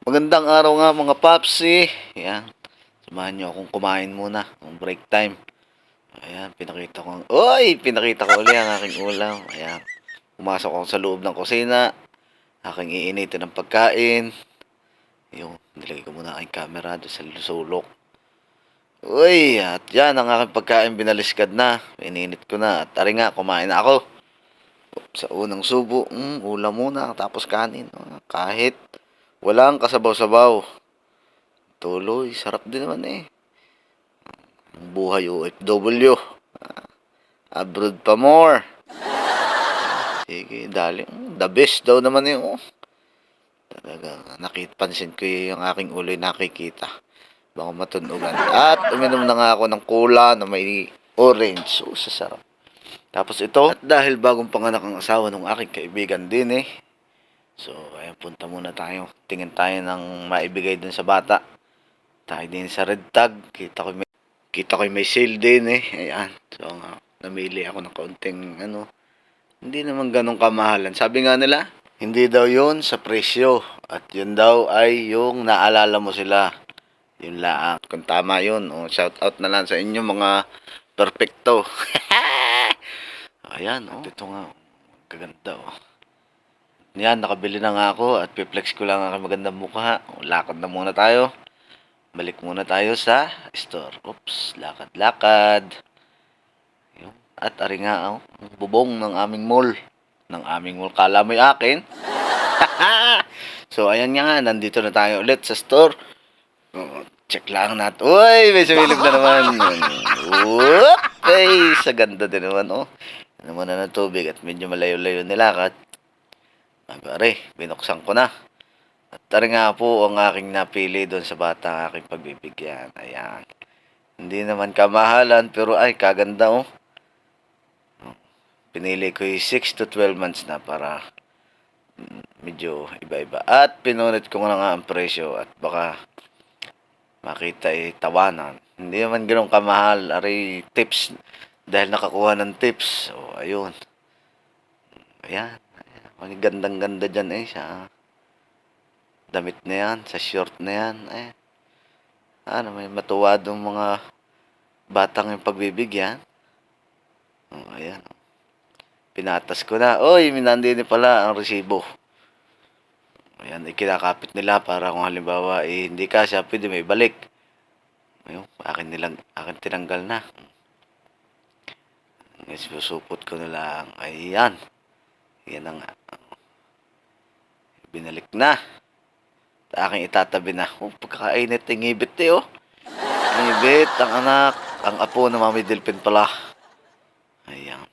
Magandang araw nga mga papsi. Ayan. Samahan nyo akong kumain muna. Ang break time. Ayan. Pinakita ko uli ang aking ulam. Ayan. Pumasok ako sa loob ng kusina. Aking iinitin ng pagkain. Yung, nilagay ko muna aking camera doon sa sulok. At yan ang aking pagkain binaliskad na. Ininit ko na. At tari nga, kumain na ako. Sa unang subo, ulam muna. Tapos kanin. Kahit walang kasabaw-sabaw. Tuloy, sarap din naman eh. Ang buhay OFW. Abroad pa more. Sige, dali. The best daw naman yung talaga. Pansin ko yung aking uloy nakikita. Baka matunugan. At uminom na nga ako ng cola na may orange. Sasarap. Tapos ito, at dahil bagong panganak ang asawa ng aking kaibigan din eh. So, ayan, punta muna tayo. Tingin tayo ng maibigay dun sa bata. Tayo din sa Red Tag. Kita ko may sale din eh. Ayan. So, namili ako ng kaunting hindi naman ganong kamahalan. Sabi nga nila, hindi daw yun sa presyo. At yun daw ay yung naalala mo sila. Yun lang. Kung tama yun, shout out na lang sa inyo mga perfecto. Ayan, ito nga. Kaganda Yan, nakabili na nga ako at piplex ko lang ang magandang mukha. Lakad na muna tayo. Balik muna tayo sa store. Oops, lakad-lakad. At ari nga, bubong ng aming mall. Kala mo yung akin. So, ayan nga, nandito na tayo ulit sa store. Check lang natin. Uy, may sumilip na naman. Ay, sa ganda din naman, Ano muna ng tubig at medyo malayo-layo nilakad. Agare, binuksan ko na. At tara nga po ang aking napili doon sa bata aking pagbibigyan. Ayan. Hindi naman kamahalan pero ay kaganda Pinili ko yung 6 to 12 months na para medyo iba-iba. At pinunit ko na nga ang presyo at baka makita tawanan. Hindi naman ganun kamahal. Ari tips dahil nakakuha ng tips. So ayun. Ayan. Ang gandang-ganda dyan sa damit na yan, sa short na yan. May matuwadong mga batang yung pagbibigyan. Ayan. Pinatas ko na. Nandini pala ang resibo. Ayan, ikinakapit nila para kung halimbawa hindi kasya, pwede may balik. Ayun, akin tinanggal na. Susupot ko na lang. Ayan. Yan ang binalik na. Aking itatabi na. Pagkakainit ng ngibit Ngibit, ang anak. Ang apo na Mami Delpin pala. Ayan.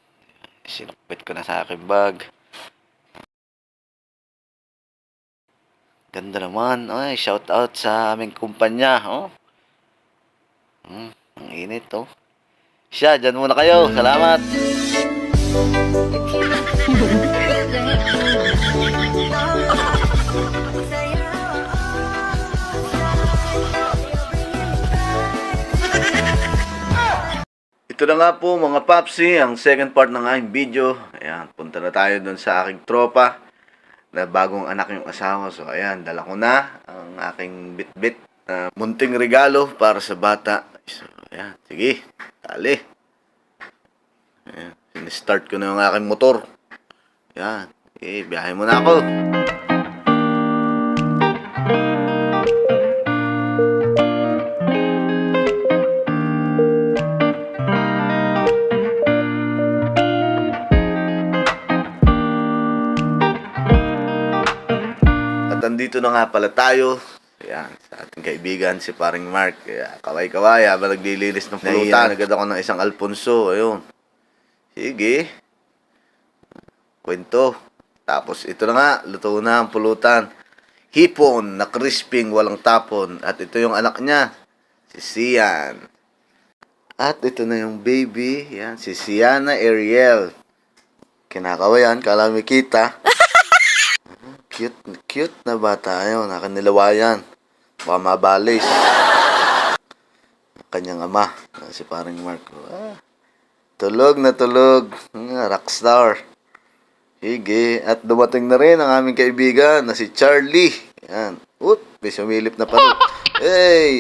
Sinukpit ko na sa aking bag. Ganda naman. Shout out sa aming kumpanya. Ang init Siya, dyan muna kayo. Salamat. Ito na nga po mga papsi, ang second part ng aking video. Ayan, punta na tayo doon sa aking tropa na bagong anak yung asawa. So ayan, dala ko na ang aking bit-bit na munting regalo para sa bata. So ayan, sige, tali. Ayan, sinistart ko na yung aking motor. Ayan, biyahe muna ako. Nandito na nga pala tayo. Ayan, sa ating kaibigan si paring Mark. Kaya kaway-kaway habang naglilinis ng pulutan. Nagad ako ng isang Alfonso. Ayun. Sige. Kwento. Tapos ito na nga, luto na ang pulutan. Hipon na crisping walang tapon. At ito yung anak niya, si Sian. At ito na yung baby, yan, si Siana Ariel. Kinakawayan, kala may kita. Cute na bata. Ayun, nakanilawayan. Baka mabalis. Kanyang ama, si paring Marco. Tulog na tulog. Rockstar. Sige. At dumating na rin ang aming kaibigan na si Charlie. Yan. May sumilip na pa rin.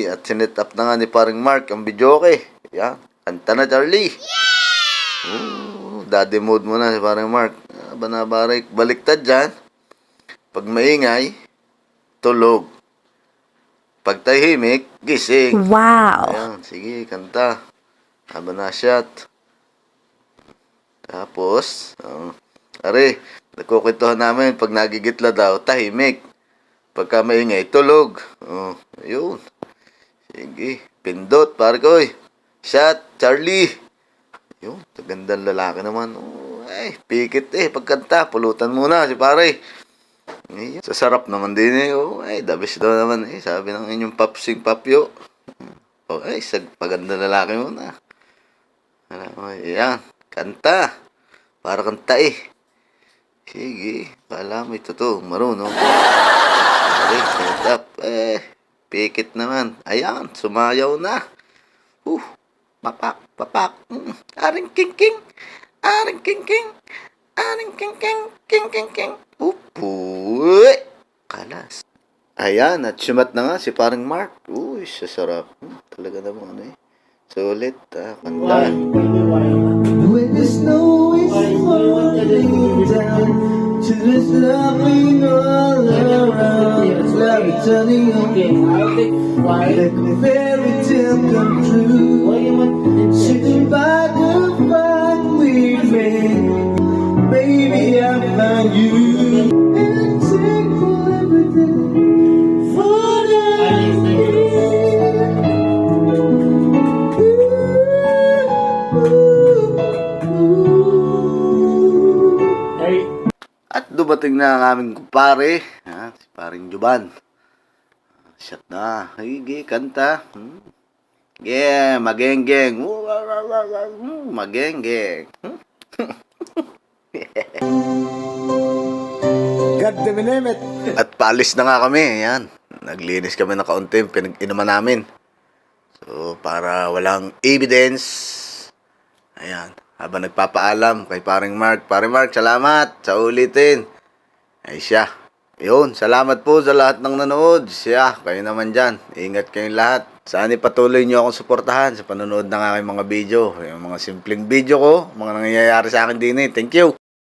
At sinet up na nga ni paring Mark ang videoke. Yan, kanta na Charlie. Daddy mode muna si paring Mark. Banabarik, baliktad dyan. Pag maingay, tulog. Pag tahimik, gising. Wow! Ayan, sige, kanta. Haba na shot. Tapos, nagkukwentuhan namin, pag nagigitla daw, tahimik. Pagka maingay, tulog. Ayun. Sige, pindot, pare ko. Shot, Charlie. Ayun, gandang lalaki naman. Pikit pagkanta, pulutan muna si pare. Ayun, sa sarap naman din the best daw naman sabi ng inyong papsing papyo. Paganda lalaki muna. Ayan, kanta. Para kanta Sige, kala mo ito marunong. Set up. Pikit naman. Ayan, sumayaw na. Papak. Aring king. Aring king. Aring king. King. Uy! Kalas. Ayan, at sumat na nga si parang Mark. Sasarap. Talaga naman Sulit, kanta. When the snow is falling down to this loving all around, it's like turning on like a fairy tale come true. Sitting by the fire we made, baby I found you. And take for everything for At dumating na ang aming kumpare, si paring Juban. Shot na. Higi, kanta. Magenggeng. Magenggeng. God damn it. At paalis na nga kami. Ayan. Naglinis kami na kaunti. Pinag-inuman namin. So, para walang evidence. Ayan. Habang nagpapaalam kay paring Mark. Paring Mark, salamat sa ulitin. Siya. Yun, salamat po sa lahat ng nanood. Siya, kayo naman dyan. Ingat kayong lahat. Sana ipatuloy nyo akong suportahan sa panonood ng aking mga video. Yung mga simpleng video ko, mga nangyayari sa akin din Thank you.